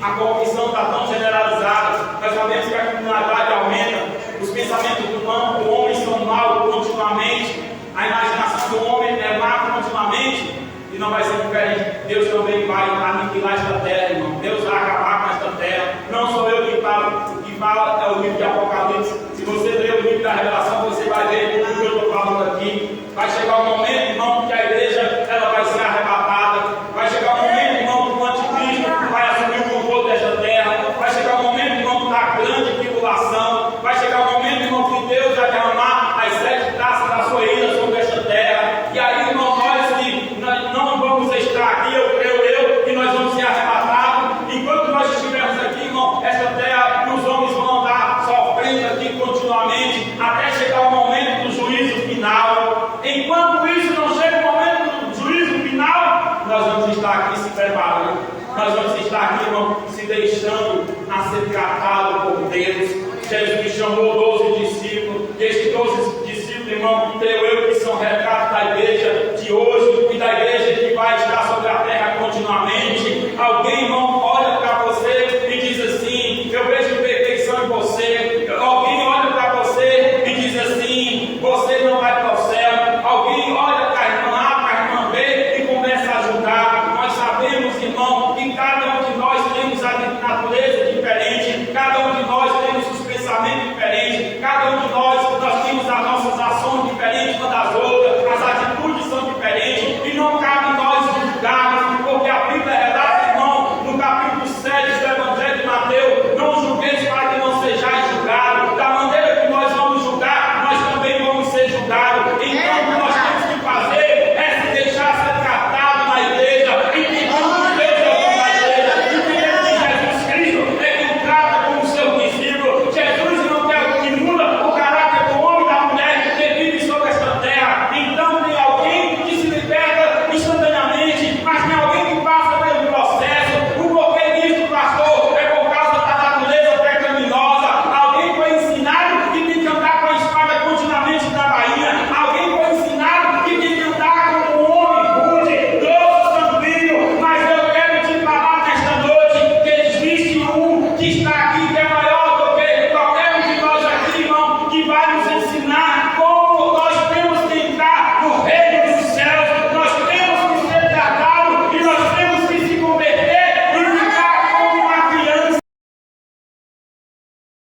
A corrupção está tão generalizada, nós sabemos que a criminalidade aumenta, os pensamentos não vai ser diferente. Deus também vai aniquilar esta terra, irmão. Deus vai acabar com esta terra. Não sou eu que falo, o que fala é o livro de Apocalipse. Se você ler o livro da Revelação, você vai ver o que eu estou falando aqui. Vai chegar um momento, irmão, que a igreja ela vai ser arrebatada. Vai chegar um momento, irmão, que o anticristo vai assumir o controle desta terra. Vai chegar um momento, irmão, da grande tribulação. Vai chegar um momento, irmão, que Deus vai derramar as 7 taças da sua ira sobre esta terra. E aí, irmão, nós não vamos estar aqui, eu creio que nós vamos ser arrebatados. Enquanto nós estivermos aqui, irmão, esta terra, os homens vão andar sofrendo aqui continuamente, até chegar o momento do juízo final. Enquanto isso não chega o momento do juízo final, nós vamos estar aqui se preparando. Nós vamos estar aqui, irmão, se deixando a ser tratado por Deus. Jesus chamou 12 discípulos, e estes 12 discípulos, irmão, creio eu que são retratos da igreja de hoje e da igreja que vai estar sobre a terra continuamente. Alguém, irmão, olha para você e diz assim: eu vejo perfeição em você. Alguém olha para você e diz assim: você não vai para o céu. Alguém olha para a irmã A, para a irmã B e começa a ajudar. Nós sabemos, irmão, que cada um de nós temos a natureza diferente, cada um de nós temos os pensamentos diferentes, cada um de nós temos as nossas ações diferentes uma das outras.